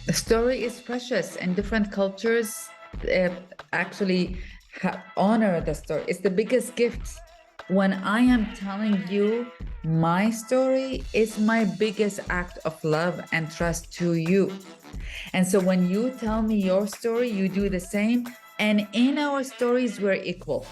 The story is precious, and different cultures uh, actually honor the story. It's the biggest gift. When I am telling you my story, it's my biggest act of love and trust to you. And so when you tell me your story, you do the same. And in our stories, we're equal.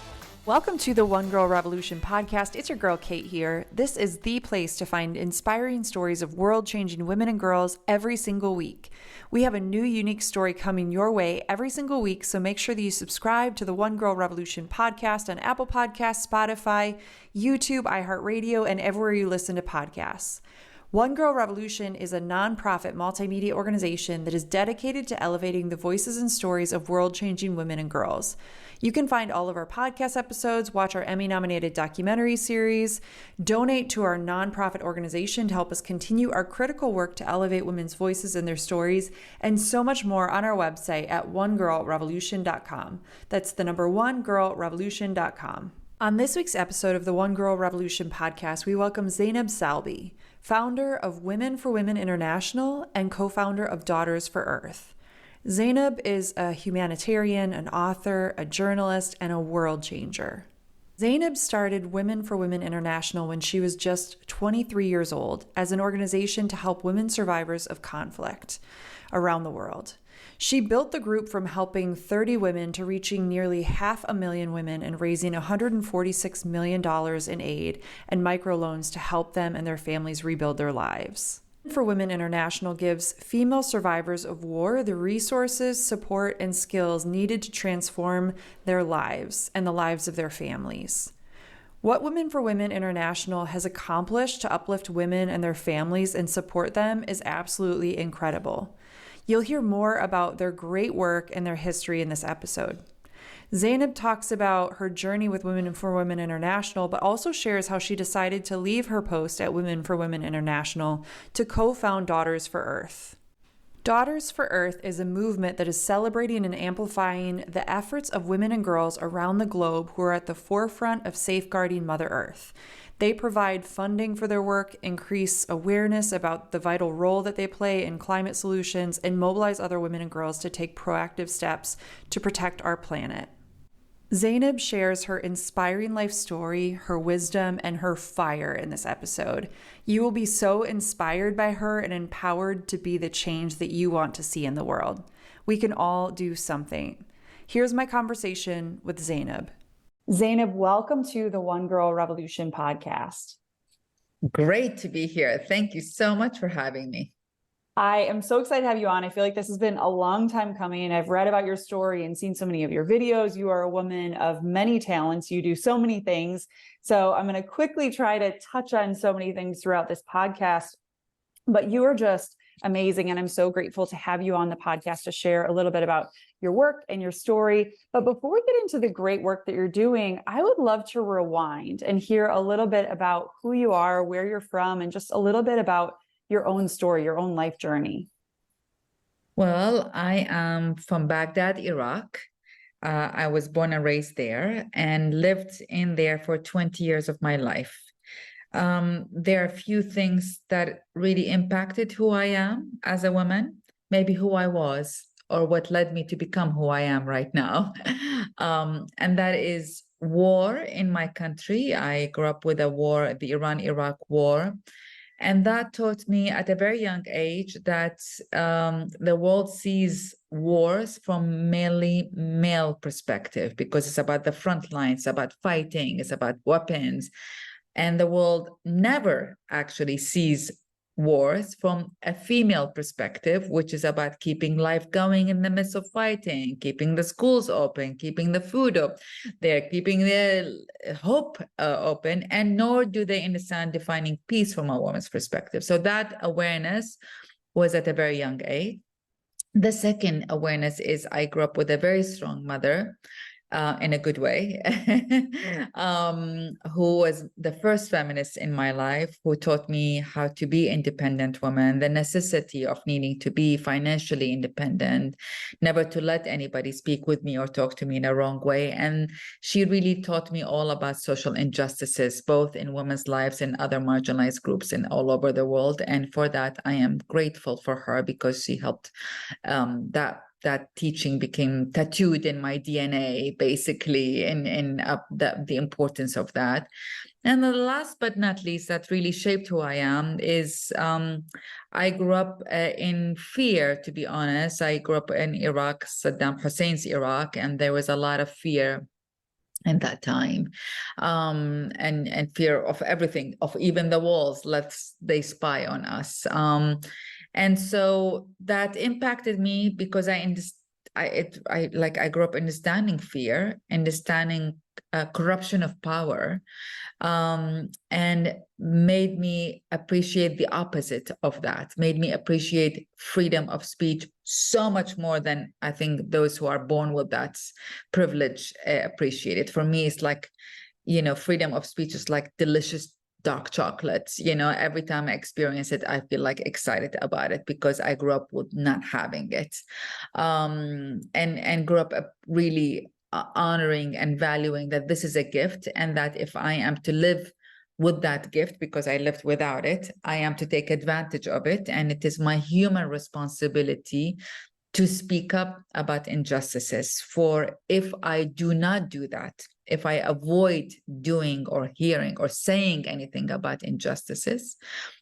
Welcome to the One Girl Revolution podcast. It's your girl, Kate, here. This is the place to find inspiring stories of world-changing women and girls every single week. We have a new unique story coming your way every single week, so make sure that you subscribe to the One Girl Revolution podcast on Apple Podcasts, Spotify, YouTube, iHeartRadio, and everywhere you listen to podcasts. One Girl Revolution is a nonprofit multimedia organization that is dedicated to elevating the voices and stories of world-changing women and girls. You can find all of our podcast episodes, watch our Emmy-nominated documentary series, donate to our nonprofit organization to help us continue our critical work to elevate women's voices and their stories, and so much more on our website at onegirlrevolution.com. That's the number onegirlrevolution.com. On this week's episode of the One Girl Revolution podcast, we welcome Zainab Salbi, founder of Women for Women International and co-founder of Daughters for Earth. Zainab is a humanitarian, an author, a journalist, and a world changer. Zainab started Women for Women International when she was just 23 years old as an organization to help women survivors of conflict around the world. She built the group from helping 30 women to reaching nearly 500,000 women and raising $146 million in aid and microloans to help them and their families rebuild their lives. For Women International gives female survivors of war the resources, support, and skills needed to transform their lives and the lives of their families. What Women for Women International has accomplished to uplift women and their families and support them is absolutely incredible. You'll hear more about their great work and their history in this episode. Zainab talks about her journey with Women for Women International, but also shares how she decided to leave her post at Women for Women International to co-found Daughters for Earth. Daughters for Earth is a movement that is celebrating and amplifying the efforts of women and girls around the globe who are at the forefront of safeguarding Mother Earth. They provide funding for their work, increase awareness about the vital role that they play in climate solutions, and mobilize other women and girls to take proactive steps to protect our planet. Zainab shares her inspiring life story, her wisdom, and her fire in this episode. You will be so inspired by her and empowered to be the change that you want to see in the world. We can all do something. Here's my conversation with Zainab. Zainab, welcome to the One Girl Revolution podcast. Great to be here. Thank you so much for having me. I am so excited to have you on. I feel like this has been a long time coming. I've read about your story and seen so many of your videos. You are a woman of many talents. You do so many things. So I'm going to quickly try to touch on so many things throughout this podcast, but you are just amazing. And I'm so grateful to have you on the podcast to share a little bit about your work and your story. But before we get into the great work that you're doing, I would love to rewind and hear a little bit about who you are, where you're from, and just a little bit about your own story, your own life journey. Well, I am from Baghdad, Iraq. I was born and raised there and lived in there for 20 years of my life. There are a few things that really impacted who I am as a woman, maybe who I was, or what led me to become who I am right now. And that is war in my country. I grew up with a war, the Iran-Iraq war. And that taught me at a very young age that the world sees wars from mainly male perspective, because it's about the front lines, about fighting, it's about weapons. And the world never actually sees wars from a female perspective, which is about keeping life going in the midst of fighting, keeping the schools open, keeping the food up there, keeping the hope open, and nor do they understand defining peace from a woman's perspective. So that awareness was at a very young age. The second awareness is I grew up with a very strong mother. in a good way, who was the first feminist in my life, who taught me how to be independent woman, the necessity of needing to be financially independent, never to let anybody speak with me or talk to me in a wrong way. And she really taught me all about social injustices, both in women's lives and other marginalized groups in all over the world. And for that, I am grateful for her, because she helped that teaching became tattooed in my DNA, basically, in the importance of that. And the last but not least, that really shaped who I am is I grew up in fear, to be honest. I grew up in Iraq, Saddam Hussein's Iraq, and there was a lot of fear in that time, and fear of everything, of even the walls. They spy on us. And so that impacted me, because I grew up understanding fear, understanding corruption of power, and made me appreciate the opposite of that, made me appreciate freedom of speech so much more than I think those who are born with that privilege appreciate it. For me, it's like, freedom of speech is like delicious dark chocolates. Every time I experience it, I feel like excited about it, because I grew up with not having it, and grew up really honoring and valuing that this is a gift, and that if I am to live with that gift, because I lived without it, I am to take advantage of it, and it is my human responsibility to speak up about injustices. For if I do not do that, if I avoid doing or hearing or saying anything about injustices,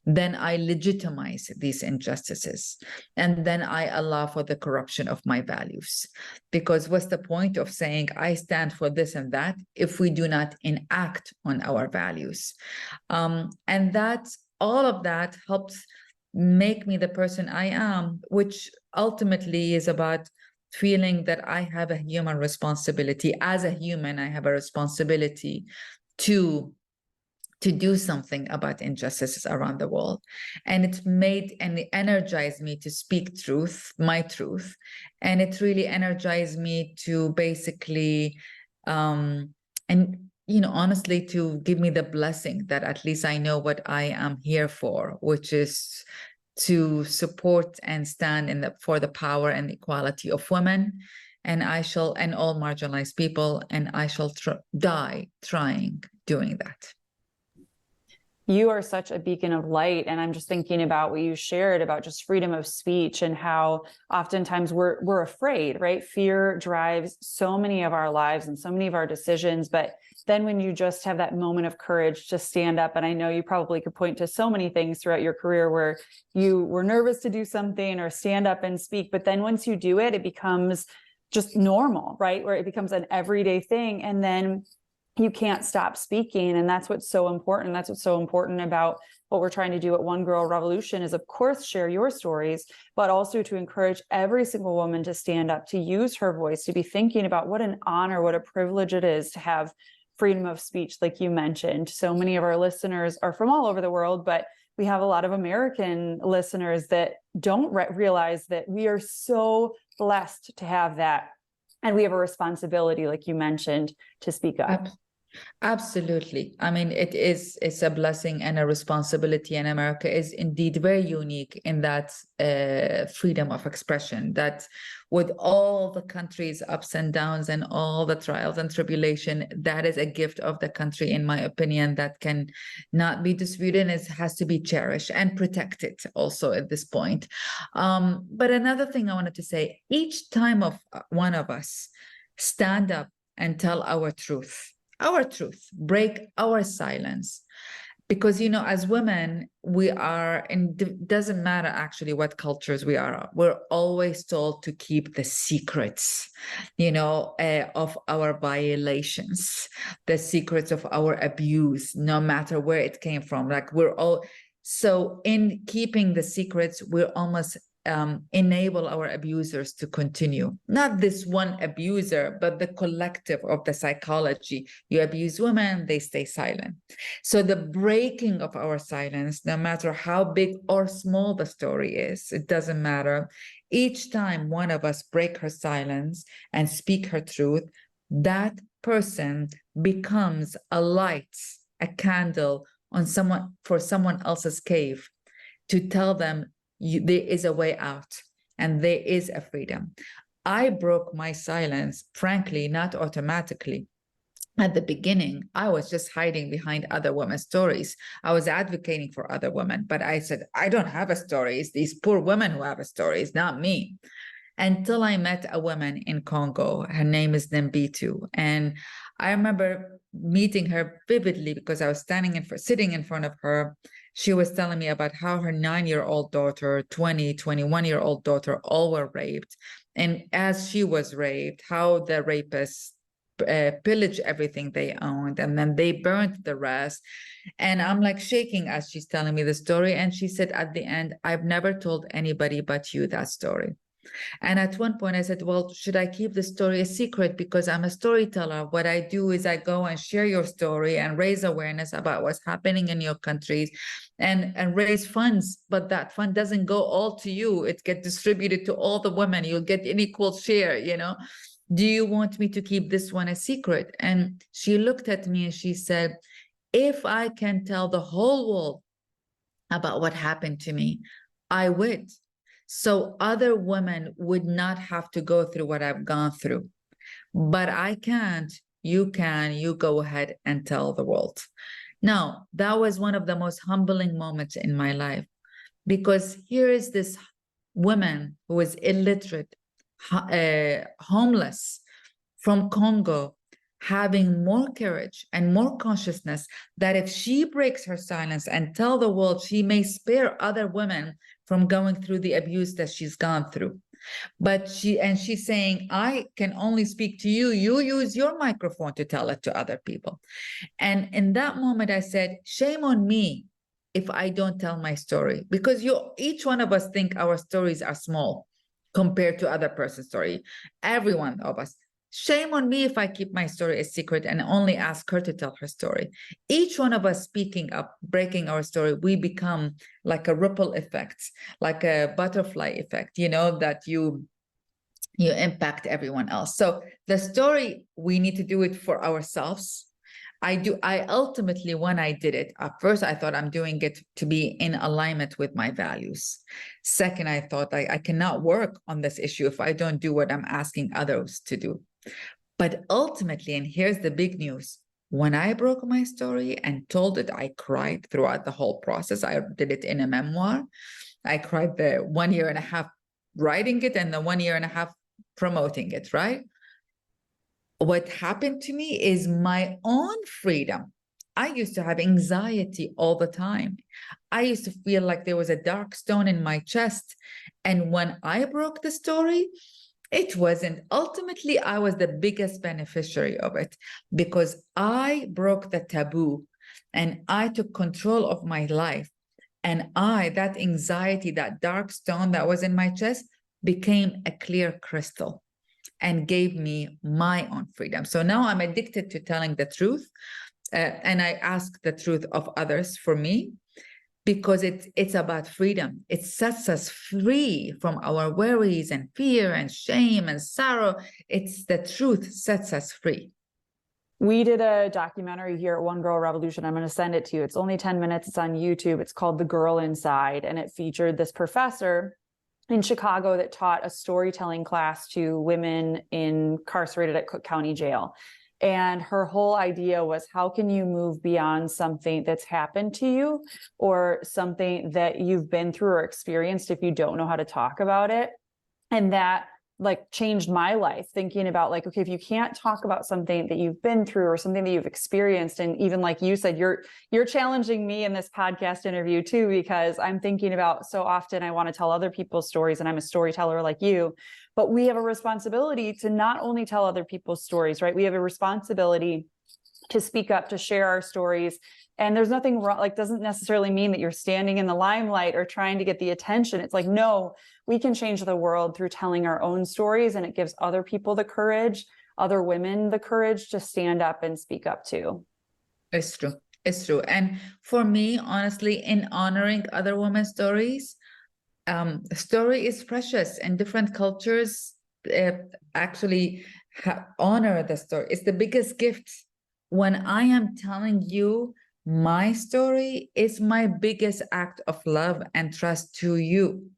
then I legitimize these injustices. And then I allow for the corruption of my values. Because what's the point of saying I stand for this and that if we do not enact on our values? And that all of that helps make me the person I am, which ultimately is about feeling that I have a human responsibility. As a human, I have a responsibility to do something about injustices around the world. And it made and energized me to speak truth, my truth. And it really energized me to basically, honestly, to give me the blessing that at least I know what I am here for, which is to support and stand for the power and equality of women, and all marginalized people, and I shall die trying doing that. You are such a beacon of light. And I'm just thinking about what you shared about just freedom of speech, and how oftentimes we're afraid, right? Fear drives so many of our lives and so many of our decisions. But then when you just have that moment of courage to stand up, and I know you probably could point to so many things throughout your career where you were nervous to do something or stand up and speak. But then once you do it, it becomes just normal, right? Where it becomes an everyday thing. And then you can't stop speaking. And that's what's so important. That's what's so important about what we're trying to do at One Girl Revolution is, of course, share your stories, but also to encourage every single woman to stand up, to use her voice, to be thinking about what an honor, what a privilege it is to have freedom of speech, like you mentioned. So many of our listeners are from all over the world, but we have a lot of American listeners that don't realize that we are so blessed to have that. And we have a responsibility, like you mentioned, to speak up. Absolutely. I mean, it's a blessing and a responsibility, and America is indeed very unique in that freedom of expression, that with all the country's ups and downs and all the trials and tribulation, that is a gift of the country, in my opinion, that can not be disputed, and it has to be cherished and protected also at this point. But another thing I wanted to say, each time one of us stand up and tell our truth, break our silence. Because, as women, we are, and it doesn't matter actually what cultures we are, we're always told to keep the secrets, of our violations, the secrets of our abuse, no matter where it came from. Like so in keeping the secrets, we're almost enable our abusers to continue. Not this one abuser, but the collective of the psychology. You abuse women, they stay silent. So the breaking of our silence, no matter how big or small the story is, it doesn't matter. Each time one of us break her silence and speak her truth, that person becomes a light, a candle on someone else's cave, to tell them there is a way out and there is a freedom. I broke my silence, frankly, not automatically. At the beginning, I was just hiding behind other women's stories. I was advocating for other women, but I said, I don't have a story. It's these poor women who have a story. It's not me. Until I met a woman in Congo. Her name is Nembitu. And I remember meeting her vividly because I was sitting in front of her. She was telling me about how her 9-year-old daughter, 21-year-old daughter, all were raped. And as she was raped, how the rapists pillaged everything they owned, and then they burnt the rest. And I'm like shaking as she's telling me the story. And she said at the end, I've never told anybody but you that story. And at one point I said, well, should I keep the story a secret? Because I'm a storyteller. What I do is I go and share your story and raise awareness about what's happening in your countries and raise funds. But that fund doesn't go all to you. It gets distributed to all the women. You'll get an equal share, you know? Do you want me to keep this one a secret? And she looked at me and she said, if I can tell the whole world about what happened to me, I would. So other women would not have to go through what I've gone through. But I can't. You can. You go ahead and tell the world. Now, that was one of the most humbling moments in my life, because here is this woman who is illiterate, homeless, from Congo, having more courage and more consciousness that if she breaks her silence and tell the world, she may spare other women from going through the abuse that she's gone through. But she's saying, I can only speak to you. You use your microphone to tell it to other people. And in that moment, I said, shame on me if I don't tell my story, because each one of us think our stories are small compared to other person's story. Every one of us. Shame on me if I keep my story a secret and only ask her to tell her story. Each one of us speaking up, breaking our story, we become like a ripple effect, like a butterfly effect, you know, that you impact everyone else. So the story, we need to do it for ourselves. I ultimately, when I did it, at first I thought I'm doing it to be in alignment with my values. Second, I thought I cannot work on this issue if I don't do what I'm asking others to do. But ultimately, and here's the big news, when I broke my story and told it, I cried throughout the whole process. I did it in a memoir. I cried the 1.5 years writing it and the 1.5 years promoting it, right? What happened to me is my own freedom. I used to have anxiety all the time. I used to feel like there was a dark stone in my chest. And when I broke the story, it wasn't. Ultimately, I was the biggest beneficiary of it because I broke the taboo and I took control of my life. And that anxiety, that dark stone that was in my chest became a clear crystal and gave me my own freedom. So now I'm addicted to telling the truth. And I ask the truth of others for me, because it's about freedom. It sets us free from our worries and fear and shame and sorrow. It's the truth sets us free. We did a documentary here at One Girl Revolution. I'm going to send it to you. It's only 10 minutes. It's on YouTube. It's called The Girl Inside. And it featured this professor in Chicago that taught a storytelling class to women incarcerated at Cook County Jail. And her whole idea was, how can you move beyond something that's happened to you or something that you've been through or experienced if you don't know how to talk about it? And that like changed my life, thinking about like, okay, if you can't talk about something that you've been through or something that you've experienced, and even like you said, you're challenging me in this podcast interview too, because I'm thinking about, so often I want to tell other people's stories and I'm a storyteller like you, but we have a responsibility to not only tell other people's stories, right? We have a responsibility to speak up, to share our stories. And there's nothing wrong, like doesn't necessarily mean that you're standing in the limelight or trying to get the attention. It's like, no, we can change the world through telling our own stories. And it gives other people the courage, other women the courage to stand up and speak up too. It's true. It's true. And for me, honestly, in honoring other women's stories, story is precious in different cultures. Actually, honor the story. It's the biggest gift. When I am telling you my story, it's my biggest act of love and trust to you.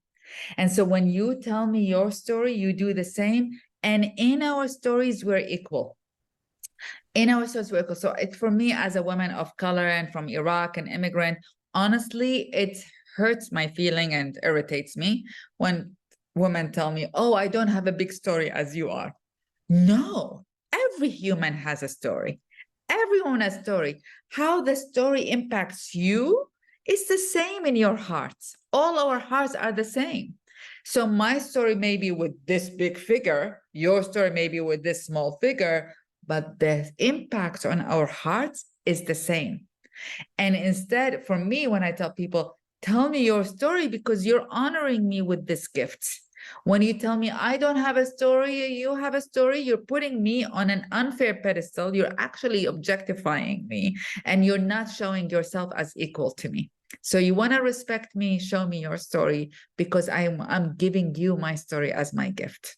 And so when you tell me your story, you do the same. And in our stories, we're equal. In our stories, we're equal. So it, for me, as a woman of color and from Iraq, an immigrant, honestly, it hurts my feeling and irritates me when women tell me, oh, I don't have a big story as you are. No, every human has a story. Everyone has a story. How the story impacts you is the same in your hearts. All our hearts are the same. So my story may be with this big figure, your story may be with this small figure, but the impact on our hearts is the same. And instead, for me, when I tell people, tell me your story because you're honoring me with this gift. When you tell me I don't have a story, you have a story, you're putting me on an unfair pedestal. You're actually objectifying me and you're not showing yourself as equal to me. So you want to respect me, show me your story because I'm giving you my story as my gift.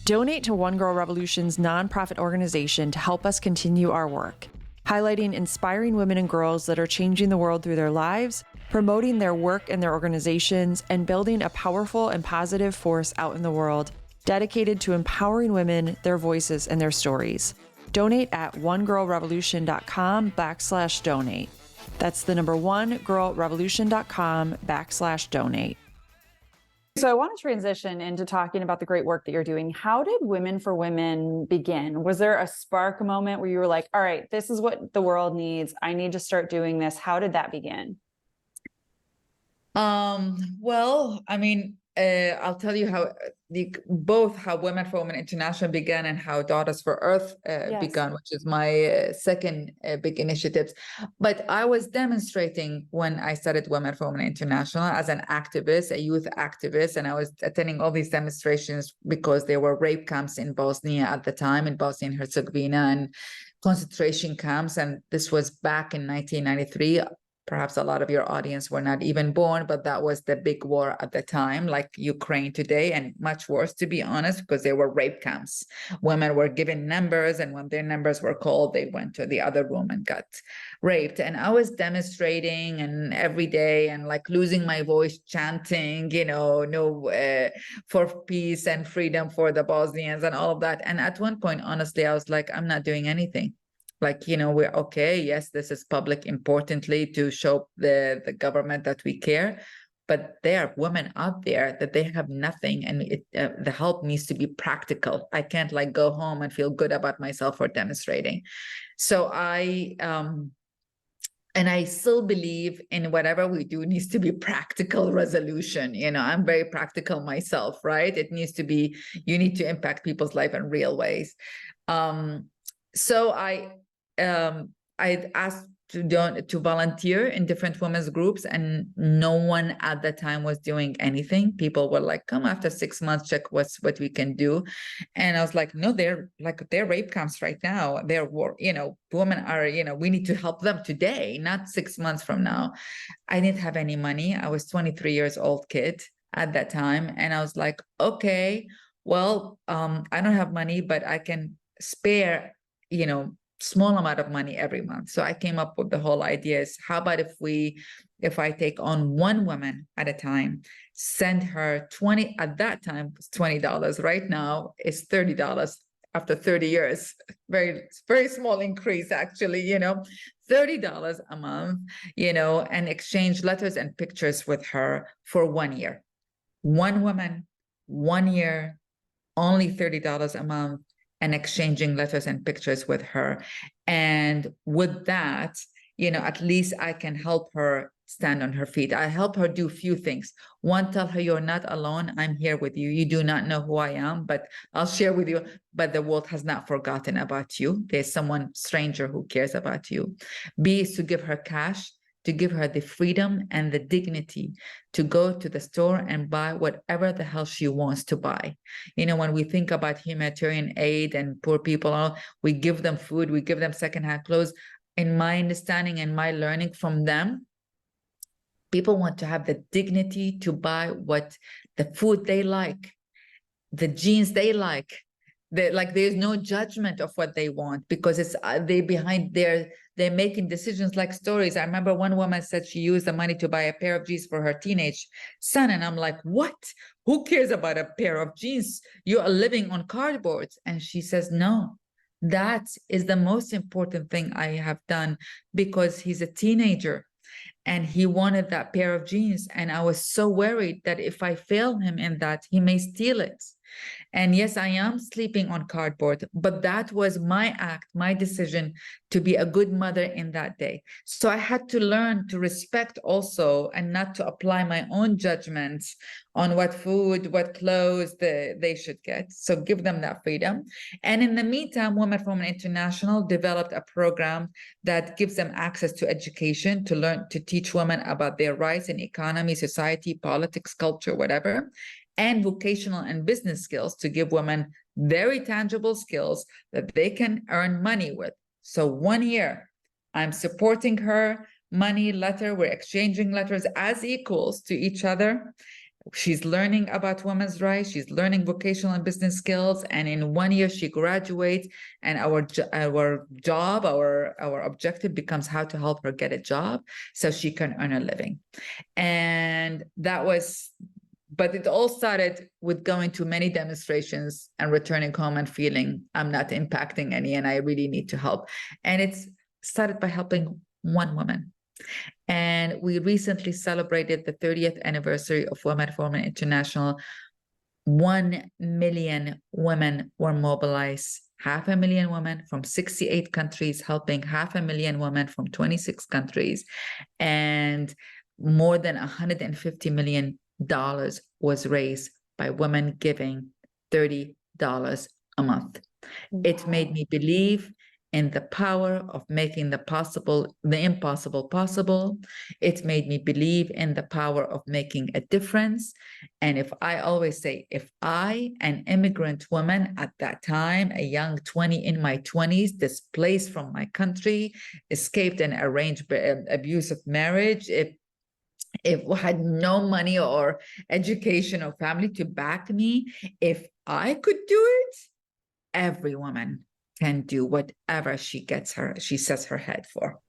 Donate to One Girl Revolution's nonprofit organization to help us continue our work, highlighting inspiring women and girls that are changing the world through their lives, promoting their work and their organizations, and building a powerful and positive force out in the world, dedicated to empowering women, their voices, and their stories. Donate at onegirlrevolution.com/donate. That's the number onegirlrevolution.com/donate. So I want to transition into talking about the great work that you're doing. How did Women for Women begin? Was there a spark moment where you were like, all right, this is what the world needs. I need to start doing this. How did that begin? Well, I mean, I'll tell you how both how Women for Women International began and how Daughters for Earth began, which is my second big initiatives. But I was demonstrating when I started Women for Women International as an activist, a youth activist, and I was attending all these demonstrations because there were rape camps in Bosnia at the time, in Bosnia and Herzegovina, and concentration camps. And this was back in 1993. Perhaps a lot of your audience were not even born, but that was the big war at the time, like Ukraine today, and much worse, to be honest, because there were rape camps. Women were given numbers, and when their numbers were called, they went to the other room and got raped. And I was demonstrating and every day and like losing my voice, chanting, for peace and freedom for the Bosnians and all of that. And at one point, honestly, I was like, I'm not doing anything. Like, we're okay. Yes, this is public importantly to show the government that we care. But there are women out there that they have nothing. And the help needs to be practical. I can't like go home and feel good about myself for demonstrating. So and I still believe in whatever we do needs to be practical resolution. I'm very practical myself, right? It needs to be, you need to impact people's life in real ways. So I asked to volunteer in different women's groups, and no one at the time was doing anything. People were like, come after 6 months, check what we can do. And I was like, no, they're rape camps right now. They're women are, we need to help them today, not 6 months from now. I didn't have any money. I was 23 years old kid at that time. And I was like, okay, well, I don't have money, but I can spare, small amount of money every month. So I came up with the whole idea is, how about if I take on one woman at a time, send her at that time it was $20. Right now it's $30 after 30 years. Very, very small increase, actually, $30 a month, and exchange letters and pictures with her for 1 year. One woman, 1 year, only $30 a month, and exchanging letters and pictures with her. And with that, at least I can help her stand on her feet. I help her do a few things. One, tell her you're not alone. I'm here with you. You do not know who I am, but I'll share with you. But the world has not forgotten about you. There's someone stranger who cares about you. B is to give her cash, to give her the freedom and the dignity to go to the store and buy whatever the hell she wants to buy. When we think about humanitarian aid and poor people, we give them food, we give them secondhand clothes. In my understanding and my learning from them, people want to have the dignity to buy what the food they like, the jeans they like, there's no judgment of what they want, because it's they're making decisions like stories. I remember one woman said she used the money to buy a pair of jeans for her teenage son, and I'm like, what? Who cares about a pair of jeans? You are living on cardboard. And she says, no, that is the most important thing I have done, because he's a teenager and he wanted that pair of jeans, and I was so worried that if I fail him in that, he may steal it. And yes, I am sleeping on cardboard, but that was my act, my decision to be a good mother in that day. So I had to learn to respect also, and not to apply my own judgments on what food, what clothes they should get. So give them that freedom. And in the meantime, Women for Women International developed a program that gives them access to education, to learn, to teach women about their rights in economy, society, politics, culture, whatever, and vocational and business skills, to give women very tangible skills that they can earn money with. So 1 year, I'm supporting her, money, letter, we're exchanging letters as equals to each other. She's learning about women's rights, she's learning vocational and business skills, and in 1 year she graduates, and our objective becomes how to help her get a job so she can earn a living. And that was, but it all started with going to many demonstrations and returning home and feeling I'm not impacting any, and I really need to help. And it's started by helping one woman. And we recently celebrated the 30th anniversary of Women for Women International. 1 million women were mobilized, 500,000 women from 68 countries, helping 500,000 women from 26 countries, and more than $150 million was raised by women giving $30 a month. Wow. It made me believe in the power of making the impossible possible. It made me believe in the power of making a difference. And I always say, if I, an immigrant woman at that time, a young 20 in my 20s, displaced from my country, escaped an arranged abusive marriage, if I had no money or education or family to back me, if I could do it, every woman can do whatever she sets her head for.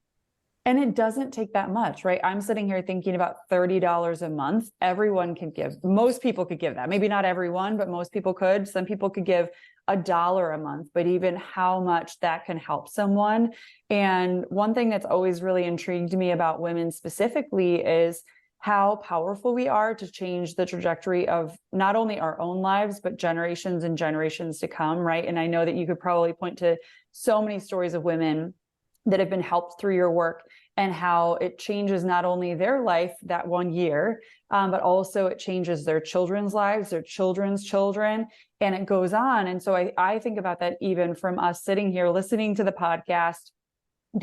And it doesn't take that much, right? I'm sitting here thinking about $30 a month. Everyone can give. Most people could give that. Maybe not everyone, but most people could. Some people could give $1 a month, but even how much that can help someone. And one thing that's always really intrigued me about women specifically is how powerful we are to change the trajectory of not only our own lives, but generations and generations to come, right? And I know that you could probably point to so many stories of women that have been helped through your work, and how it changes not only their life that 1 year, but also it changes their children's lives, their children's children, and it goes on. And so I think about that even from us sitting here, listening to the podcast,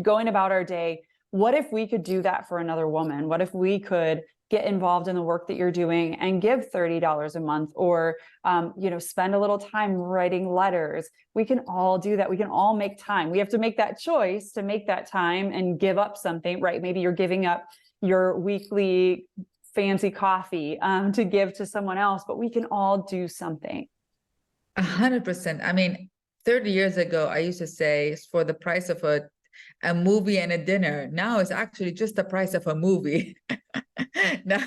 going about our day. What if we could do that for another woman? What if we could get involved in the work that you're doing and give $30 a month, or, spend a little time writing letters? We can all do that. We can all make time. We have to make that choice to make that time and give up something, right? Maybe you're giving up your weekly fancy coffee to give to someone else, but we can all do something. 100%. I mean, 30 years ago, I used to say it's for the price of a movie and a dinner. Now it's actually just the price of a movie. Now,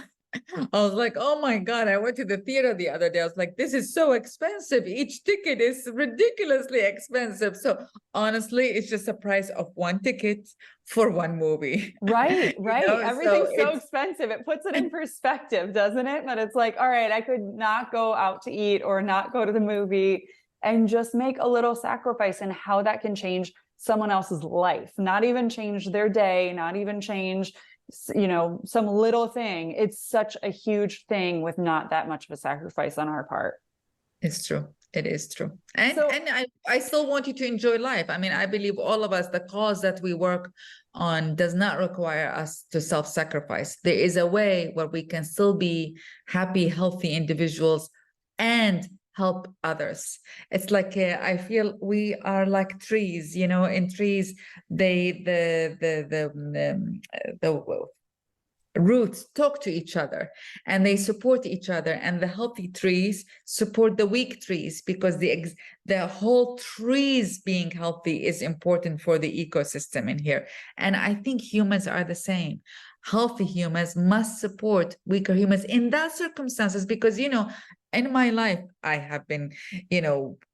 I was like, oh my God, I went to the theater the other day. I was like, this is so expensive. Each ticket is ridiculously expensive. So honestly, it's just the price of one ticket for one movie. Right. Everything's so expensive. It puts it in perspective, doesn't it? But it's like, all right, I could not go out to eat or not go to the movie and just make a little sacrifice, and how that can change someone else's life, not even change their day, not even change, some little thing. It's such a huge thing with not that much of a sacrifice on our part. It's true. It is true. And I still want you to enjoy life. I mean, I believe all of us, the cause that we work on does not require us to self-sacrifice. There is a way where we can still be happy, healthy individuals and help others. It's like I feel we are like trees, in trees, the roots talk to each other and they support each other, and the healthy trees support the weak trees, because the whole trees being healthy is important for the ecosystem in here. And I think humans are the same. Healthy humans must support weaker humans in that circumstances, because in my life I have been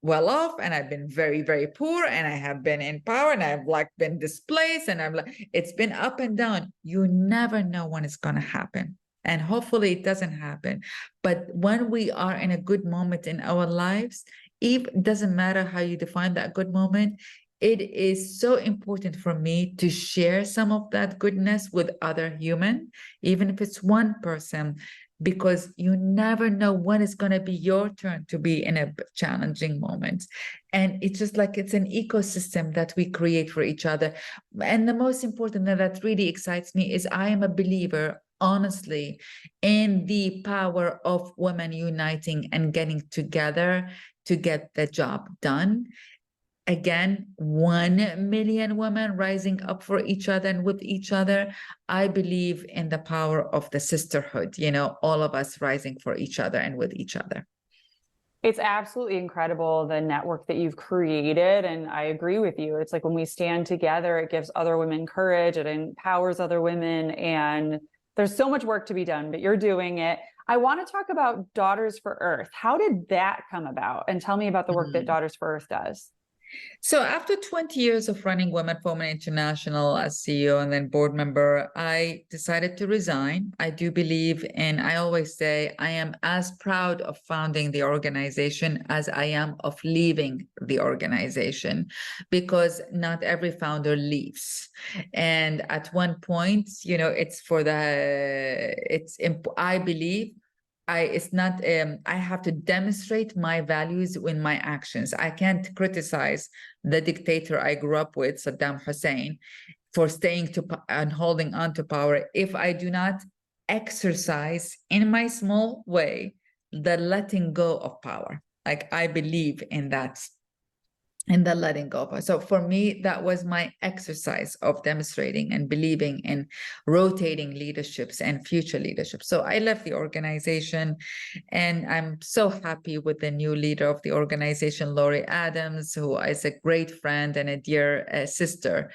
well off, and I've been very, very poor, and I have been in power, and I've like been displaced, and it's been up and down. You never know when it's going to happen, and hopefully it doesn't happen. But when we are in a good moment in our lives, it doesn't matter how you define that good moment, it is so important for me to share some of that goodness with other human, even if it's one person, because you never know when it's going to be your turn to be in a challenging moment. And it's just like it's an ecosystem that we create for each other. And the most important thing that really excites me is I am a believer, honestly, in the power of women uniting and getting together to get the job done. Again, 1 million women rising up for each other and with each other. I believe in the power of the sisterhood, all of us rising for each other and with each other. It's absolutely incredible, the network that you've created. And I agree with you. It's like when we stand together, it gives other women courage, it empowers other women. And there's so much work to be done, but you're doing it. I want to talk about Daughters for Earth. How did that come about? And tell me about the work that Daughters for Earth does. So after 20 years of running Women for Women International as CEO and then board member, I decided to resign. I do believe in, I always say, I am as proud of founding the organization as I am of leaving the organization, because not every founder leaves. And at one point, I believe I have to demonstrate my values in my actions. I can't criticize the dictator I grew up with, Saddam Hussein, for staying and holding on to power if I do not exercise in my small way the letting go of power. Like, I believe in that, in the letting go. So for me, that was my exercise of demonstrating and believing in rotating leaderships and future leadership. So I left the organization, and I'm so happy with the new leader of the organization, Laurie Adams, who is a great friend and a dear sister.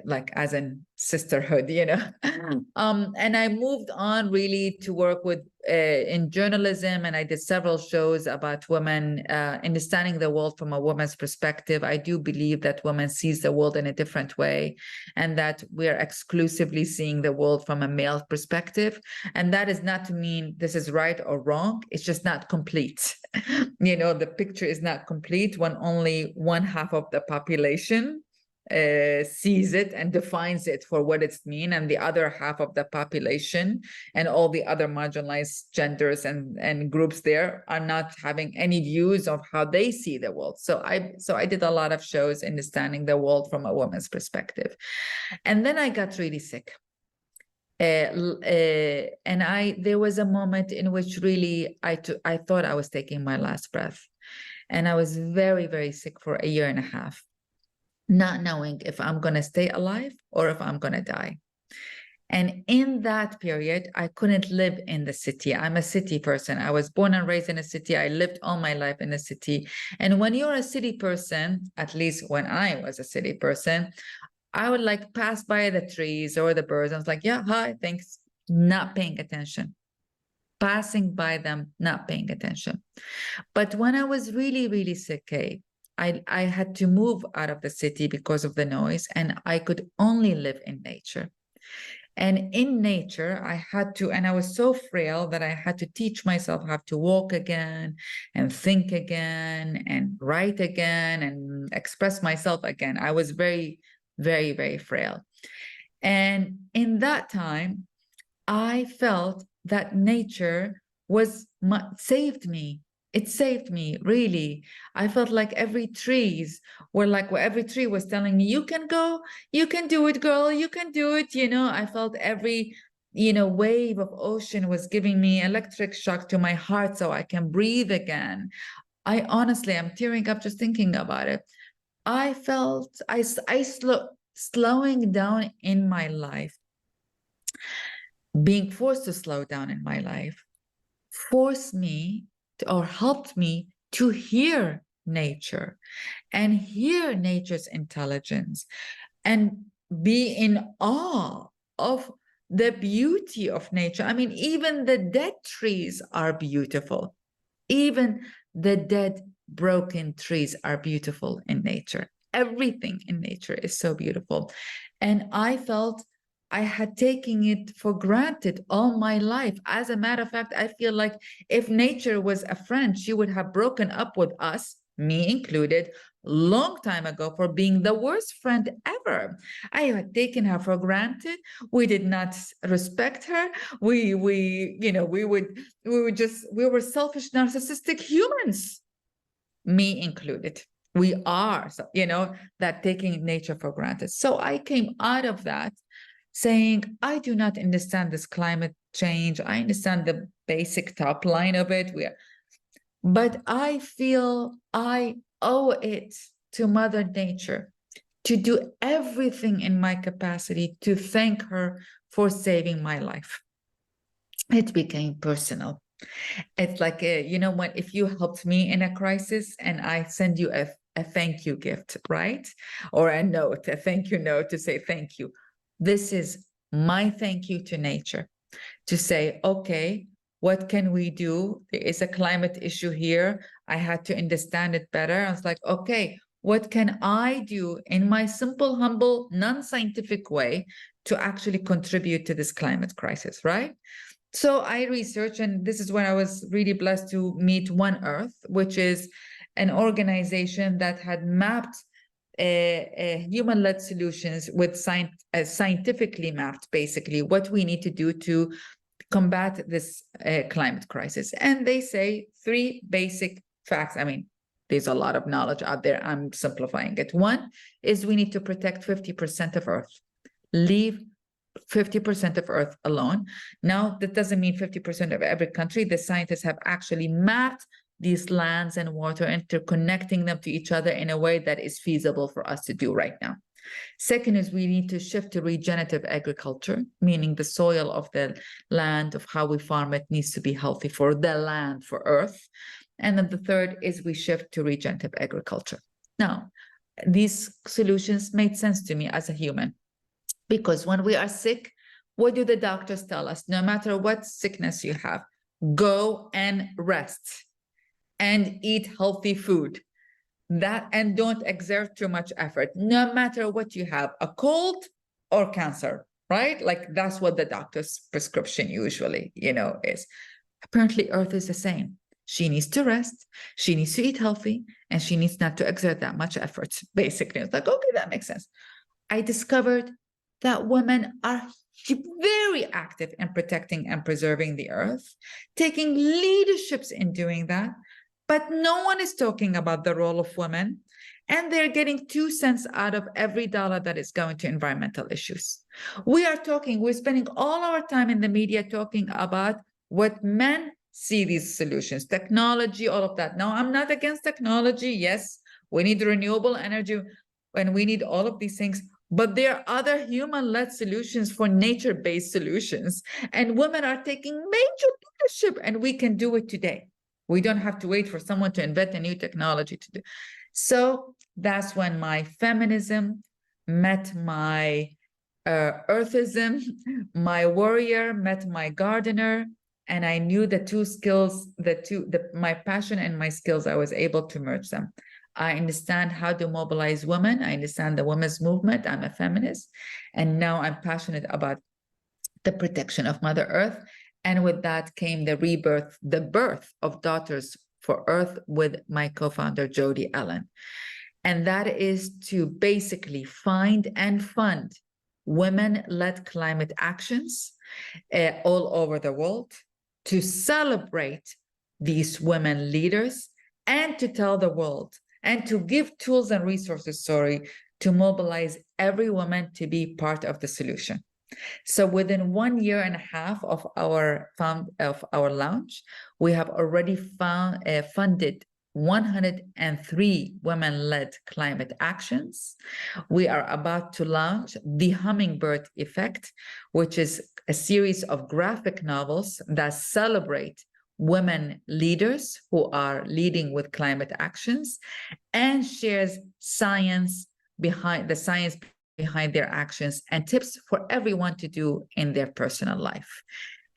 Like as in sisterhood, and I moved on really to work with in journalism, and I did several shows about women understanding the world from a woman's perspective. I do believe that women sees the world in a different way, and that we're exclusively seeing the world from a male perspective. And that is not to mean this is right or wrong. It's just not complete. The picture is not complete when only one half of the population sees it and defines it for what it's mean, and the other half of the population and all the other marginalized genders and groups there are not having any views of how they see the world. So I did a lot of shows understanding the world from a woman's perspective. And then I got really sick. And there was a moment in which really I thought I was taking my last breath, and I was very, very sick for 1.5 years, not knowing if I'm going to stay alive or if I'm going to die. And in that period, I couldn't live in the city. I'm a city person. I was born and raised in a city. I lived all my life in a city. And when you're a city person, at least when I was a city person, I would like pass by the trees or the birds. I was like, yeah, hi, thanks. Not paying attention. Passing by them, not paying attention. But when I was really, really sick, I had to move out of the city because of the noise, and I could only live in nature. And in nature, I had to, and I was so frail that I had to teach myself how to walk again and think again and write again and express myself again. I was very, very, very frail. And in that time, I felt that nature saved me. It saved me, really. I felt like every tree was telling me, you can go, you can do it, girl, you can do it. I felt every, wave of ocean was giving me electric shock to my heart so I can breathe again. I'm tearing up just thinking about it. I felt slowing down in my life being forced to slow down in my life forced me or helped me to hear nature and hear nature's intelligence and be in awe of the beauty of nature. I mean, even the dead trees are beautiful. Even the dead, broken trees are beautiful in nature. Everything in nature is so beautiful. And I felt I had taken it for granted all my life. As a matter of fact, I feel like if nature was a friend, she would have broken up with us, me included, long time ago for being the worst friend ever. I had taken her for granted. We did not respect her. We were selfish, narcissistic humans, me included. We are, that taking nature for granted. So I came out of that saying, I do not understand this climate change. I understand the basic top line of it. But I feel I owe it to Mother Nature to do everything in my capacity to thank her for saving my life. It became personal. It's like, if you helped me in a crisis and I send you a thank you gift, right? Or a note, a thank you note to say thank you. This is my thank you to nature, to say, okay, what can we do? There is a climate issue here. I had to understand it better. I was like, okay, what can I do in my simple, humble, non-scientific way to actually contribute to this climate crisis, right? So I researched, and this is when I was really blessed to meet One Earth, which is an organization that had mapped human-led solutions with scientifically mapped, basically, what we need to do to combat this climate crisis. And they say 3 basic facts. I mean, there's a lot of knowledge out there. I'm simplifying it. One is we need to protect 50% of Earth. Leave 50% of Earth alone. Now, that doesn't mean 50% of every country. The scientists have actually mapped these lands and water, interconnecting them to each other in a way that is feasible for us to do right now. Second is we need to shift to regenerative agriculture, meaning the soil of the land, of how we farm it, needs to be healthy for the land, for Earth. And then the third is we shift to regenerative agriculture. Now, these solutions made sense to me as a human, because when we are sick, what do the doctors tell us? No matter what sickness you have, go and rest and eat healthy food. And don't exert too much effort, no matter what you have, a cold or cancer, right? Like that's what the doctor's prescription usually, is. Apparently Earth is the same. She needs to rest, she needs to eat healthy, and she needs not to exert that much effort. Basically, it's like, okay, that makes sense. I discovered that women are very active in protecting and preserving the Earth, taking leaderships in doing that. But no one is talking about the role of women, and they're getting 2 cents out of every dollar that is going to environmental issues. We're spending all our time in the media talking about what men see these solutions, technology, all of that. Now, I'm not against technology. Yes, we need renewable energy and we need all of these things, but there are other human-led solutions for nature-based solutions, and women are taking major leadership, and we can do it today. We don't have to wait for someone to invent a new technology to do. So that's when my feminism met my earthism, my warrior met my gardener, and I knew the 2 skills, my passion and my skills, I was able to merge them. I understand how to mobilize women. I understand the women's movement. I'm a feminist. And now I'm passionate about the protection of Mother Earth. And with that came the birth of Daughters for Earth with my co-founder, Jody Allen. And that is to basically find and fund women-led climate actions all over the world, to celebrate these women leaders, and to tell the world, and to give tools and resources, to mobilize every woman to be part of the solution. So within 1.5 years of our launch, we have already funded 103 women-led climate actions. We are about to launch the Hummingbird Effect, which is a series of graphic novels that celebrate women leaders who are leading with climate actions, and shares science behind their actions and tips for everyone to do in their personal life.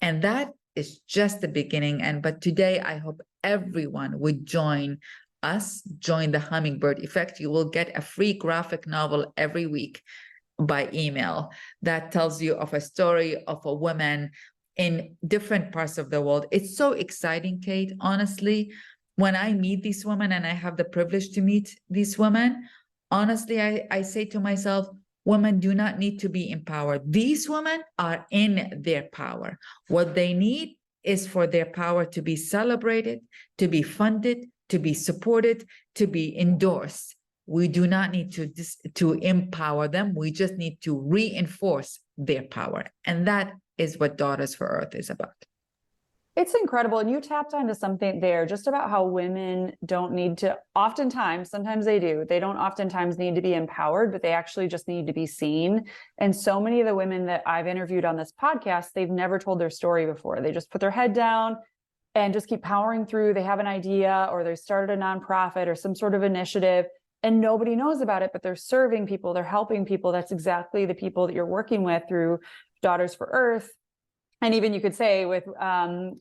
And that is just the beginning. But today, I hope everyone would join the Hummingbird Effect. You will get a free graphic novel every week by email that tells you of a story of a woman in different parts of the world. It's so exciting, Kate. Honestly, when I meet these women, and I have the privilege to meet these women, honestly, I say to myself, women do not need to be empowered. These women are in their power. What they need is for their power to be celebrated, to be funded, to be supported, to be endorsed. We do not need to empower them. We just need to reinforce their power. And that is what Daughters for Earth is about. It's incredible. And you tapped onto something there just about how women don't need to, sometimes they do. They don't oftentimes need to be empowered, but they actually just need to be seen. And so many of the women that I've interviewed on this podcast, they've never told their story before. They just put their head down and just keep powering through. They have an idea, or they started a nonprofit or some sort of initiative, and nobody knows about it, but they're serving people, they're helping people. That's exactly the people that you're working with through Daughters for Earth. And even you could say with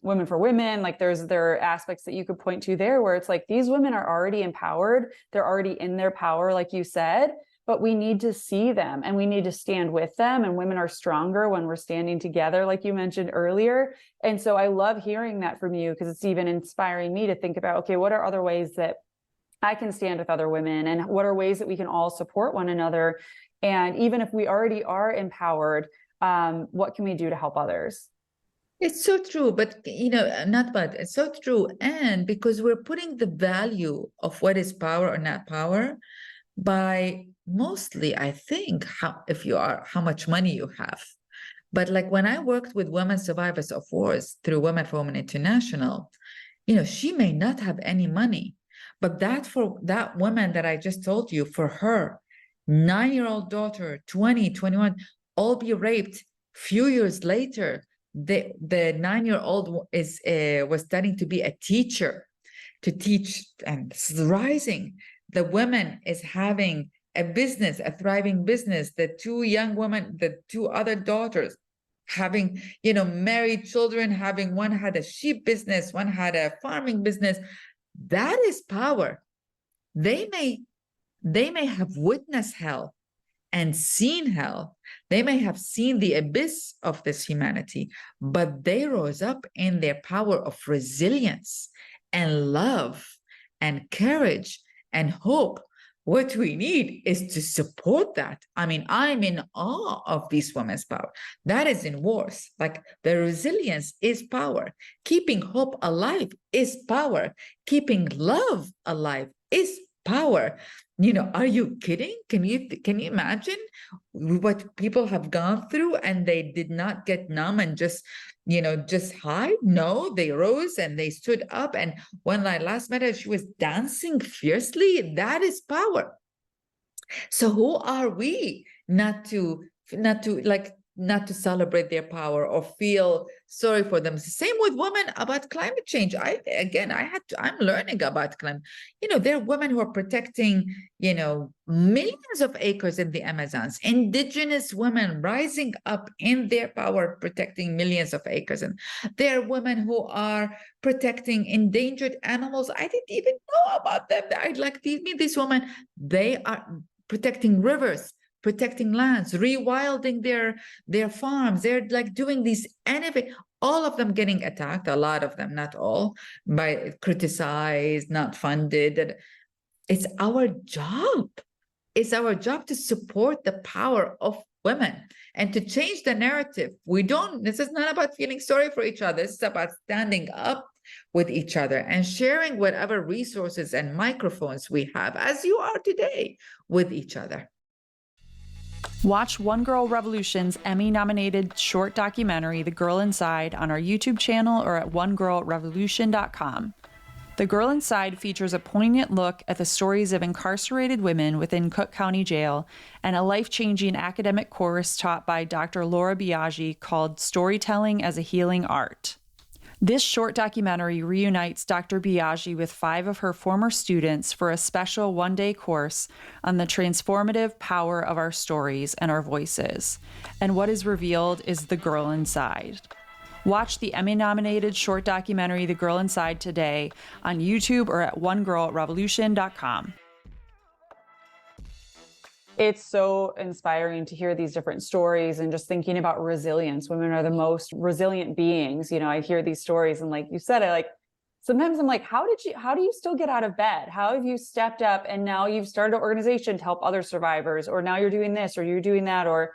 Women for Women, like there are aspects that you could point to there where it's like these women are already empowered. They're already in their power, like you said, but we need to see them and we need to stand with them. And women are stronger when we're standing together, like you mentioned earlier. And so I love hearing that from you, because it's even inspiring me to think about, okay, what are other ways that I can stand with other women, and what are ways that we can all support one another? And even if we already are empowered, what can we do to help others? It's so true, but it's so true. And because we're putting the value of what is power or not power by mostly, I think, how much money you have. But like when I worked with women survivors of wars through Women for Women International, she may not have any money, but for that woman that I just told you, for her 9-year-old daughter, 20, 21, all be raped. Few years later, the 9-year-old was studying to be a teacher, to teach, and this is rising. The woman is having a business, a thriving business. The two young women, the two other daughters, having married children, one had a sheep business, one had a farming business. That is power. They may have witnessed hell and seen hell. They may have seen the abyss of this humanity, but they rose up in their power of resilience and love and courage and hope. What we need is to support that. I mean, I'm in awe of these women's power. That is in wars. Like, the resilience is power. Keeping hope alive is power. Keeping love alive is power. Are you kidding? Can you imagine what people have gone through, and they did not get numb and just hide? No, they rose and they stood up. And when I last met her, she was dancing fiercely. That is power. So who are we not to celebrate their power or feel sorry for them? Same with women about climate change. I'm learning about climate. There are women who are protecting, millions of acres in the Amazons, indigenous women rising up in their power, protecting millions of acres. And there are women who are protecting endangered animals. I didn't even know about them. These women, they are protecting rivers, protecting lands, rewilding their farms. They're doing these, all of them getting attacked, a lot of them, not all, by criticized, not funded. It's our job. It's our job to support the power of women and to change the narrative. This is not about feeling sorry for each other. This is about standing up with each other and sharing whatever resources and microphones we have, as you are today, with each other. Watch One Girl Revolution's Emmy-nominated short documentary, The Girl Inside, on our YouTube channel or at onegirlrevolution.com. The Girl Inside features a poignant look at the stories of incarcerated women within Cook County Jail and a life-changing academic course taught by Dr. Laura Biaggi called Storytelling as a Healing Art. This short documentary reunites Dr. Biaggi with 5 of her former students for a special one-day course on the transformative power of our stories and our voices. And what is revealed is the girl inside. Watch the Emmy-nominated short documentary The Girl Inside today on YouTube or at onegirlrevolution.com. It's so inspiring to hear these different stories and just thinking about resilience. Women are the most resilient beings. You know, I hear these stories and like you said, sometimes I'm like, how do you still get out of bed? How have you stepped up and now you've started an organization to help other survivors, or now you're doing this or you're doing that, or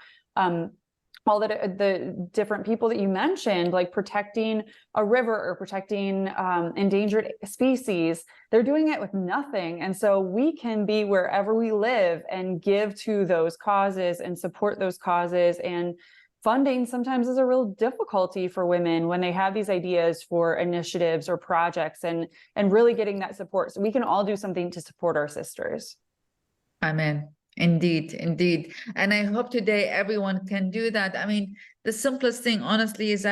all the different people that you mentioned, like protecting a river or protecting endangered species. They're doing it with nothing. And so we can be wherever we live and give to those causes and support those causes. And funding sometimes is a real difficulty for women when they have these ideas for initiatives or projects, and really getting that support. So we can all do something to support our sisters. Amen. Indeed, indeed. And I hope today everyone can do that. I mean, the simplest thing, honestly, is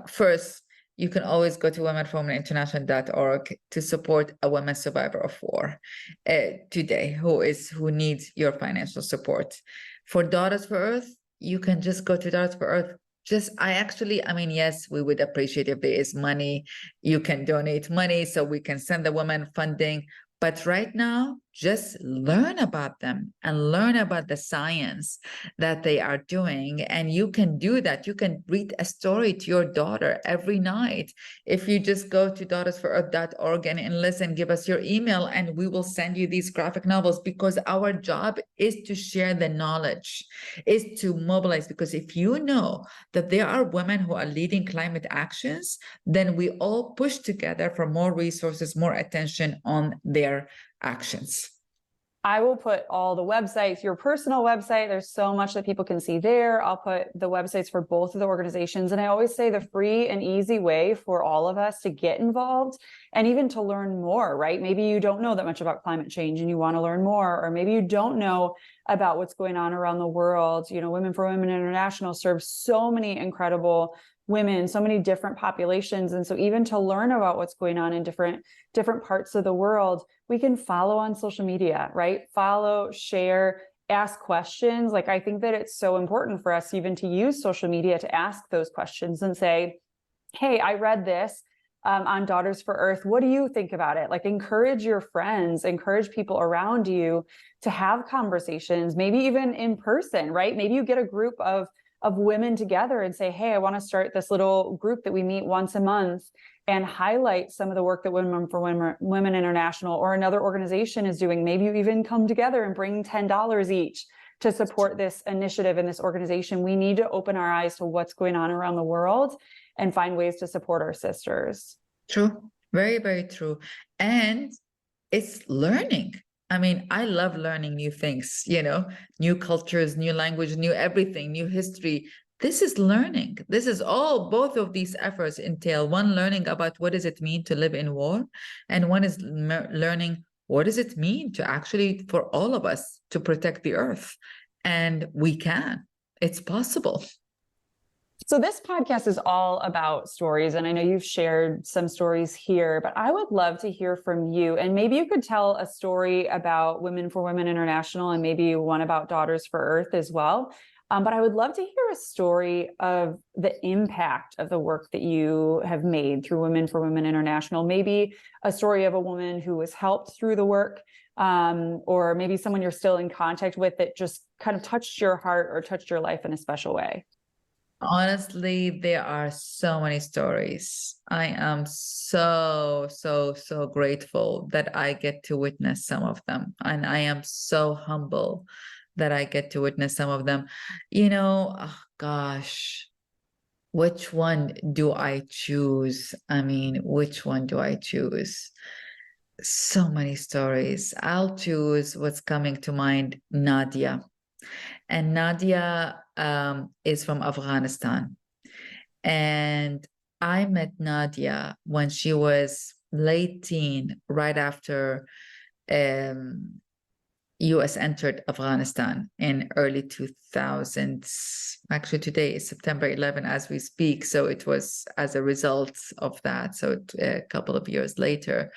first, you can always go to womenforwomeninternational.org to support a woman survivor of war today who needs your financial support. For Daughters for Earth, you can just go to Daughters for Earth. Yes, we would appreciate if there is money. You can donate money so we can send the women funding. But right now, just learn about them and learn about the science that they are doing. And you can do that. You can read a story to your daughter every night. If you just go to daughtersforearth.org and enlist and give us your email, and we will send you these graphic novels, because our job is to share the knowledge, is to mobilize. Because if you know that there are women who are leading climate actions, then we all push together for more resources, more attention on their actions. I will put all the websites, your personal website. There's so much that people can see there. I'll put the websites for both of the organizations. And I always say the free and easy way for all of us to get involved and even to learn more, right? Maybe you don't know that much about climate change and you want to learn more, or maybe you don't know about what's going on around the world. You know, Women for Women International serves so many incredible women, so many different populations. And so even to learn about what's going on in different parts of the world, we can follow on social media, right? Follow, share, ask questions. Like, I think that it's so important for us even to use social media to ask those questions and say, hey, I read this on Daughters for Earth. What do you think about it? Like, encourage your friends, encourage people around you to have conversations, maybe even in person, right? Maybe you get a group of women together and say, hey, I want to start this little group that we meet once a month and highlight some of the work that Women for Women International or another organization is doing. Maybe you even come together and bring $10 each to support this initiative and this organization. We need to open our eyes to what's going on around the world and find ways to support our sisters. True. Very, very true. And it's learning. I mean, I love learning new things, new cultures, new language, new everything, new history. This is learning. This is all, both of these efforts entail one, learning about what does it mean to live in war, and one is learning what does it mean to actually, for all of us, to protect the earth. And we can. It's possible. So this podcast is all about stories, and I know you've shared some stories here, but I would love to hear from you. And maybe you could tell a story about Women for Women International and maybe one about Daughters for Earth as well. But I would love to hear a story of the impact of the work that you have made through Women for Women International. Maybe a story of a woman who was helped through the work, or maybe someone you're still in contact with that just kind of touched your heart or touched your life in a special way. Honestly, there are so many stories. I am so grateful that I get to witness some of them. And I am so humble that I get to witness some of them. Oh gosh, which one do I choose? I mean, which one do I choose? So many stories. I'll choose what's coming to mind, Nadia. And Nadia is from Afghanistan. And I met Nadia when she was late teen, right after US entered Afghanistan in early 2000s. Actually, today is September 11 as we speak. So it was as a result of that. So a couple of years later,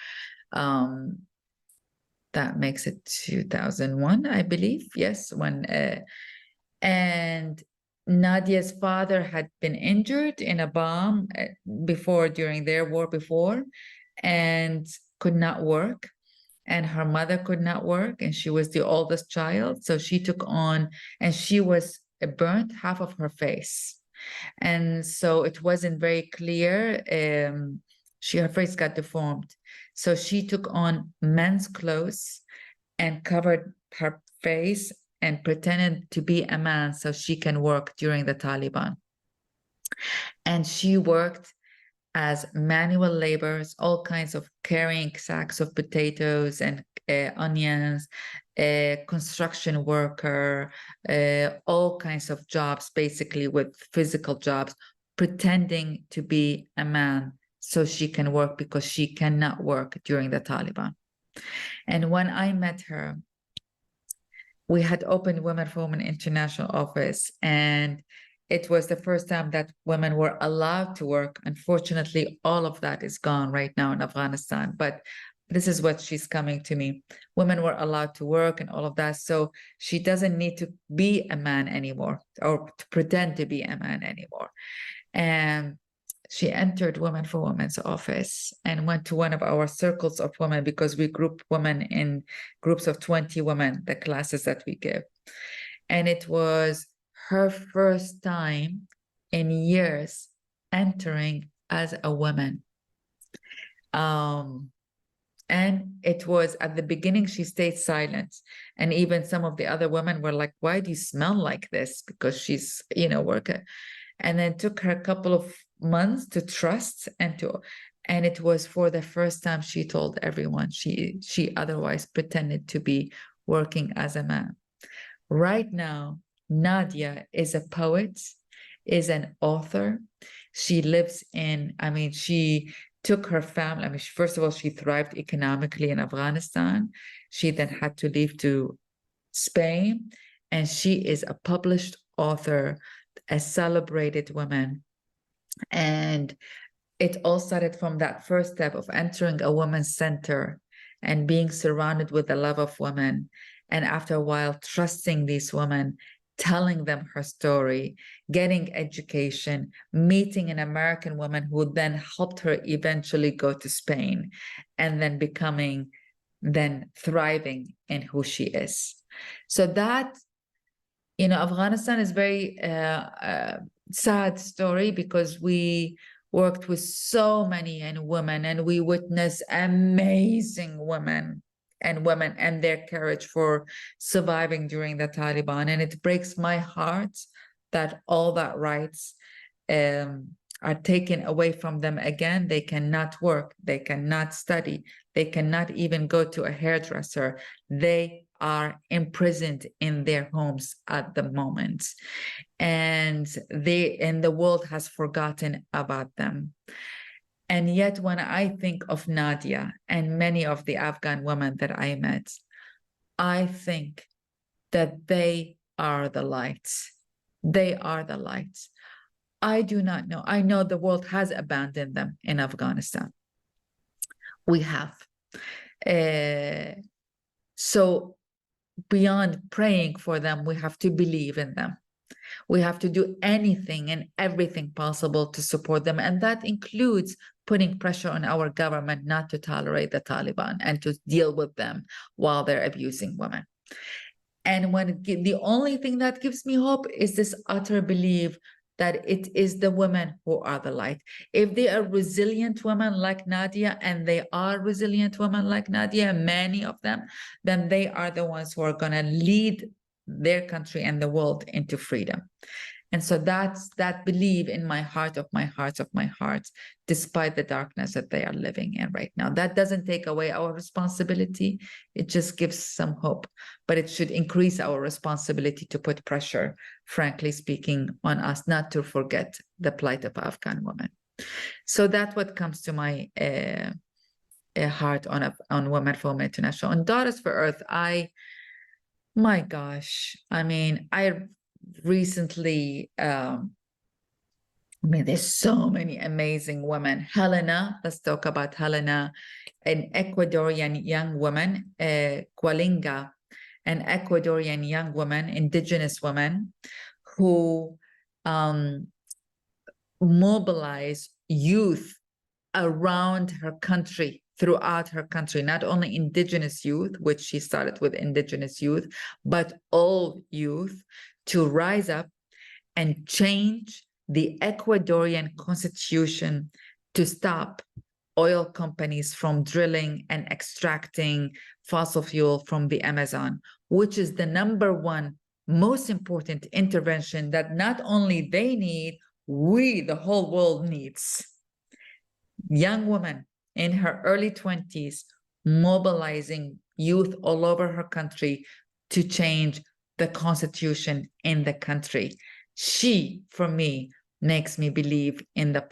that makes it 2001, I believe. Yes, and Nadia's father had been injured in a bomb during their war before, and could not work. And her mother could not work, and she was the oldest child. So she took on, and she was burnt half of her face. And so it wasn't very clear. Her face got deformed. So she took on men's clothes and covered her face and pretended to be a man so she can work during the Taliban. And she worked as manual laborers, all kinds of carrying sacks of potatoes and onions, construction worker, all kinds of jobs, basically with physical jobs, pretending to be a man so she can work because she cannot work during the Taliban. And when I met her, we had opened Women for Women International Office, and it was the first time that women were allowed to work. Unfortunately, all of that is gone right now in Afghanistan, but this is what she's coming to me. Women were allowed to work and all of that, so she doesn't need to be a man anymore or to pretend to be a man anymore. And she entered Women for Women's office and went to one of our circles of women, because we group women in groups of 20 women, the classes that we give. And it was her first time in years entering as a woman. And it was at the beginning, she stayed silent. And even some of the other women were like, why do you smell like this? Because she's, worker. And then it took her a couple of months to trust and it was for the first time she told everyone she otherwise pretended to be working as a man. Right now, Nadia is a poet, is an author. She lives she took her family. First of all, she thrived economically in Afghanistan. She then had to leave to Spain, and she is a published author, a celebrated woman. And it all started from that first step of entering a women's center and being surrounded with the love of women. And after a while, trusting these women, telling them her story, getting education, meeting an American woman who then helped her eventually go to Spain, and then thriving in who she is. So that, Afghanistan is very sad story, because we worked with so many women, and we witnessed amazing women and their courage for surviving during the Taliban. And it breaks my heart that all that rights are taken away from them again. They cannot work, they cannot study, they cannot even go to a hairdresser. They are imprisoned in their homes at the moment, and the world has forgotten about them. And yet, when I think of Nadia and many of the Afghan women that I met, I think that they are the lights. They are the lights. I do not know. I know the world has abandoned them in Afghanistan. We have. So beyond praying for them, we have to believe in them. We have to do anything and everything possible to support them. And that includes putting pressure on our government not to tolerate the Taliban and to deal with them while they're abusing women. And the only thing that gives me hope is this utter belief that it is the women who are the light. If they are resilient women like Nadia, and they are resilient women like Nadia, many of them, then they are the ones who are going to lead their country and the world into freedom. And so that's that belief in my heart of my hearts of my hearts, despite the darkness that they are living in right now. That doesn't take away our responsibility. It just gives some hope, but it should increase our responsibility to put pressure, frankly speaking, on us not to forget the plight of Afghan women. So that's what comes to my heart on Women for Women International. On Daughters for Earth, my gosh, I mean, I recently, there's so many amazing women. Helena, let's talk about Helena, an Ecuadorian young woman, Kualinga, an Ecuadorian young woman, indigenous woman, who mobilize youth around her country, throughout her country, not only indigenous youth, which she started with indigenous youth, but all youth, to rise up and change the Ecuadorian constitution to stop oil companies from drilling and extracting fossil fuel from the Amazon, which is the number one most important intervention that not only they need, the whole world needs. Young woman in her early 20s, mobilizing youth all over her country to change the constitution in the country. She, for me, makes me believe in the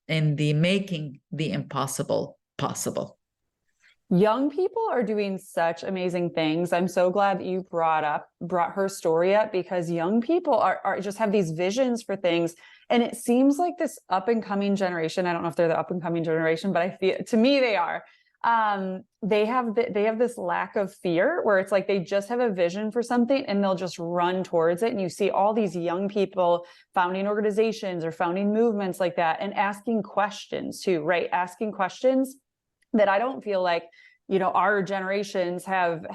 making the impossible possible. Young people are doing such amazing things. I'm so glad that you brought her story up, because young people are just have these visions for things. And it seems like this up and coming generation, I don't know if they're the up and coming generation, but I feel, to me, they are. They have this lack of fear, where it's like they just have a vision for something and they'll just run towards it. And you see all these young people founding organizations or founding movements like that, and asking questions too, right? Asking questions that I don't feel like, our generations have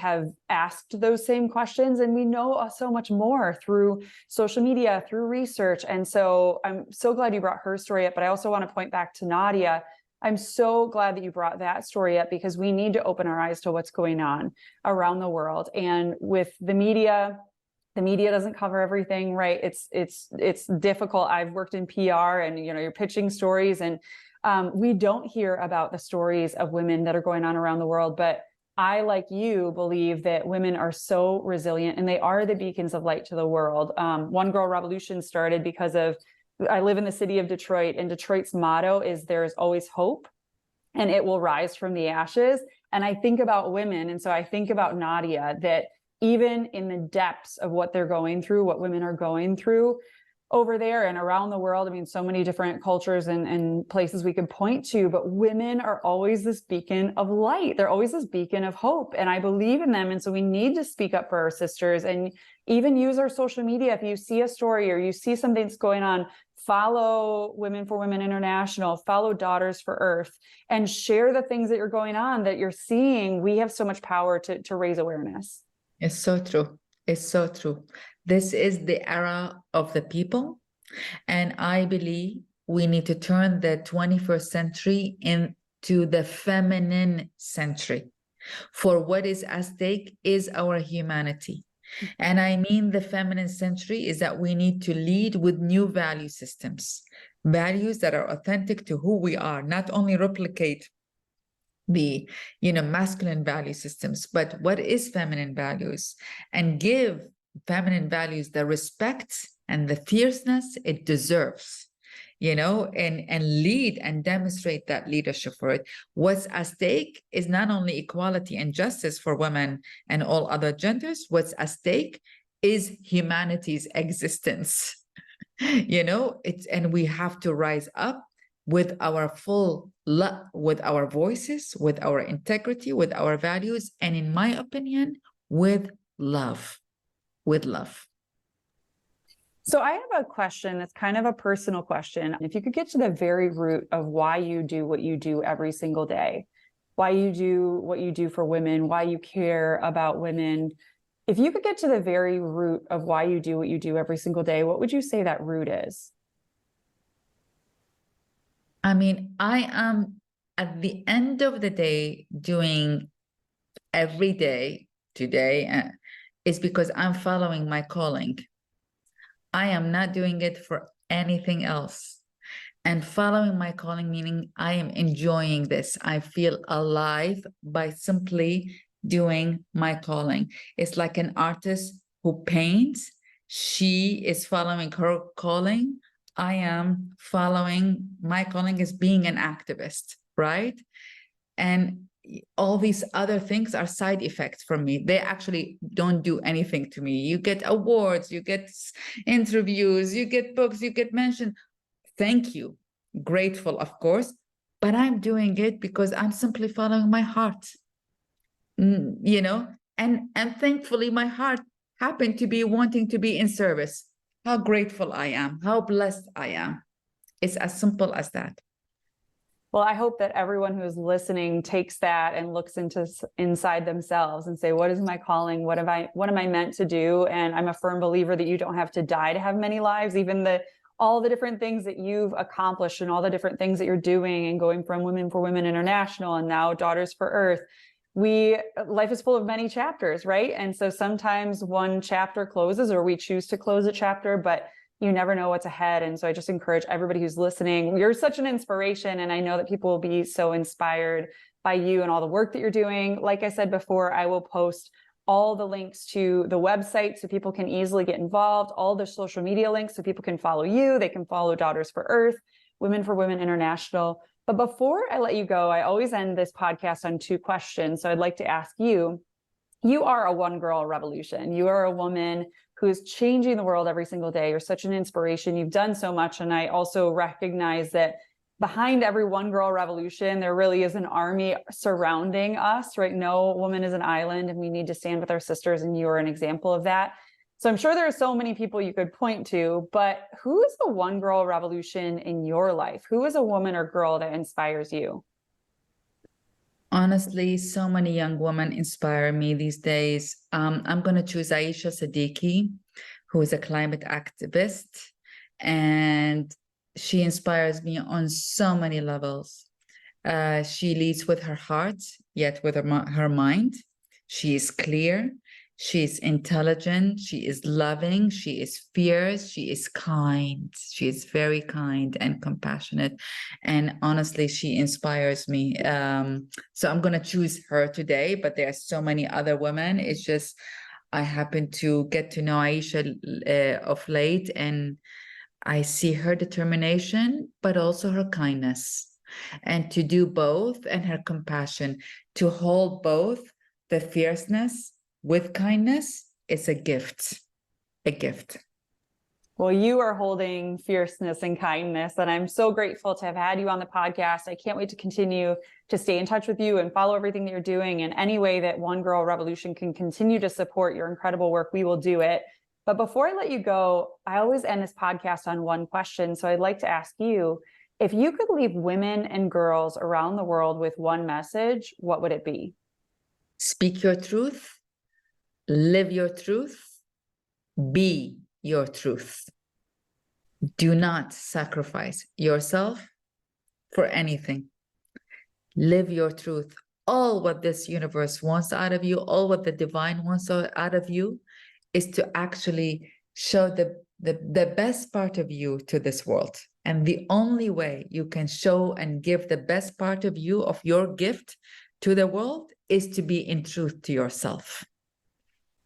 asked those same questions. And we know so much more through social media, through research. And so I'm so glad you brought her story up, but I also want to point back to Nadia. I'm so glad that you brought that story up, because we need to open our eyes to what's going on around the world. And with the media doesn't cover everything, right? It's difficult. I've worked in PR, and, you're pitching stories, and we don't hear about the stories of women that are going on around the world. But I, like you, believe that women are so resilient, and they are the beacons of light to the world. One Girl Revolution started because I live in the city of Detroit, and Detroit's motto is "There's always hope, and it will rise from the ashes." And I think about women. And so I think about Nadia, that even in the depths of what they're going through, what women are going through over there and around the world, I mean, so many different cultures and places we could point to, but women are always this beacon of light. They're always this beacon of hope. And I believe in them. And so we need to speak up for our sisters, and even use our social media. If you see a story or you see something that's going on, follow Women for Women International, follow Daughters for Earth, and share the things that are going on, that you're seeing. We have so much power to raise awareness. It's so true. It's so true. This is the era of the people. And I believe we need to turn the 21st century into the feminine century. For what is at stake is our humanity. And I mean, the feminine century is that we need to lead with new value systems, values that are authentic to who we are, not only replicate the masculine value systems, but what is feminine values, and give feminine values the respect and the fierceness it deserves, and lead and demonstrate that leadership for it. What's at stake is not only equality and justice for women and all other genders. What's at stake is humanity's existence. And we have to rise up with our with our voices, with our integrity, with our values, and in my opinion, with love. So I have a question that's kind of a personal question. If you could get to the very root of why you do what you do every single day, why you do what you do for women, why you care about women, if you could get to the very root of why you do what you do every single day, what would you say that root is? I mean, I am at the end of the day doing every day today is because I'm following my calling. I am not doing it for anything else. And following my calling, meaning I am enjoying this. I feel alive by simply doing my calling. It's like an artist who paints. She is following her calling. I am following my calling as being an activist. right? And all these other things are side effects for me. They actually don't do anything to me. You get awards, you get interviews, you get books, you get mentioned. Thank you. Grateful, of course, but I'm doing it because I'm simply following my heart. You know, and thankfully my heart happened to be wanting to be in service. How grateful I am, how blessed I am. It's as simple as that. Well, I hope that everyone who's listening takes that and looks inside themselves and say, what is my calling? What am I meant to do? And I'm a firm believer that you don't have to die to have many lives. Even all the different things that you've accomplished and all the different things that you're doing, and going from Women for Women International and now Daughters for Earth. Life is full of many chapters, right? And so sometimes one chapter closes, or we choose to close a chapter, but you never know what's ahead. And so I just encourage everybody who's listening, you're such an inspiration. And I know that people will be so inspired by you and all the work that you're doing. Like I said before, I will post all the links to the website so people can easily get involved, all the social media links so people can follow you. They can follow Daughters for Earth, Women for Women International. But before I let you go, I always end this podcast on 2 questions. So I'd like to ask you, you are a one girl revolution. You are a woman who is changing the world every single day. You're such an inspiration. You've done so much. And I also recognize that behind every one girl revolution, there really is an army surrounding us, right? No woman is an island, and we need to stand with our sisters. And you are an example of that. So I'm sure there are so many people you could point to, but who is the one girl revolution in your life? Who is a woman or girl that inspires you? Honestly, so many young women inspire me these days. I'm going to choose Aisha Siddiqui, who is a climate activist, and she inspires me on so many levels. She leads with her heart, yet with her mind. She is clear. She is intelligent. She is loving. She is fierce. She is kind. She is very kind and compassionate. And honestly, she inspires me. So I'm going to choose her today, but there are so many other women. It's just, I happen to get to know Aisha of late, and I see her determination, but also her kindness, and to do both, and her compassion, to hold both, the fierceness with kindness, is a gift, a gift. Well, you are holding fierceness and kindness, and I'm so grateful to have had you on the podcast. I can't wait to continue to stay in touch with you and follow everything that you're doing. And any way that One Girl Revolution can continue to support your incredible work, we will do it. But before I let you go, I always end this podcast on one question. So I'd like to ask you, if you could leave women and girls around the world with one message, what would it be? Speak your truth, live your truth, be your truth. Do not sacrifice yourself for anything. Live your truth. All what this universe wants out of you, all what the divine wants out of you, is to actually show the best part of you to this world. And the only way you can show and give the best part of you, of your gift to the world, is to be in truth to yourself.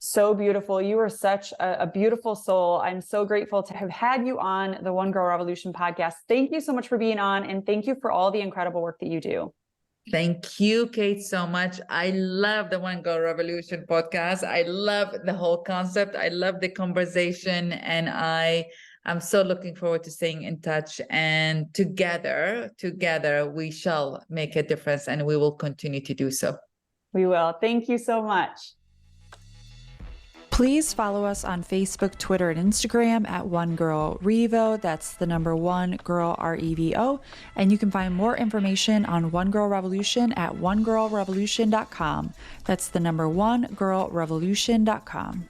So beautiful. You are such a beautiful soul. I'm so grateful to have had you on the One Girl Revolution podcast. Thank you so much for being on, and thank you for all the incredible work that you do. Thank you, Kate, so much. I love the One Girl Revolution podcast. I love the whole concept. I love the conversation, and I'm so looking forward to staying in touch. And together, we shall make a difference, and we will continue to do so. We will. Thank you so much. Please follow us on Facebook, Twitter, and Instagram at One Girl Revo. That's the number One Girl REVO. And you can find more information on One Girl Revolution at onegirlrevolution.com. That's the number onegirlrevolution.com.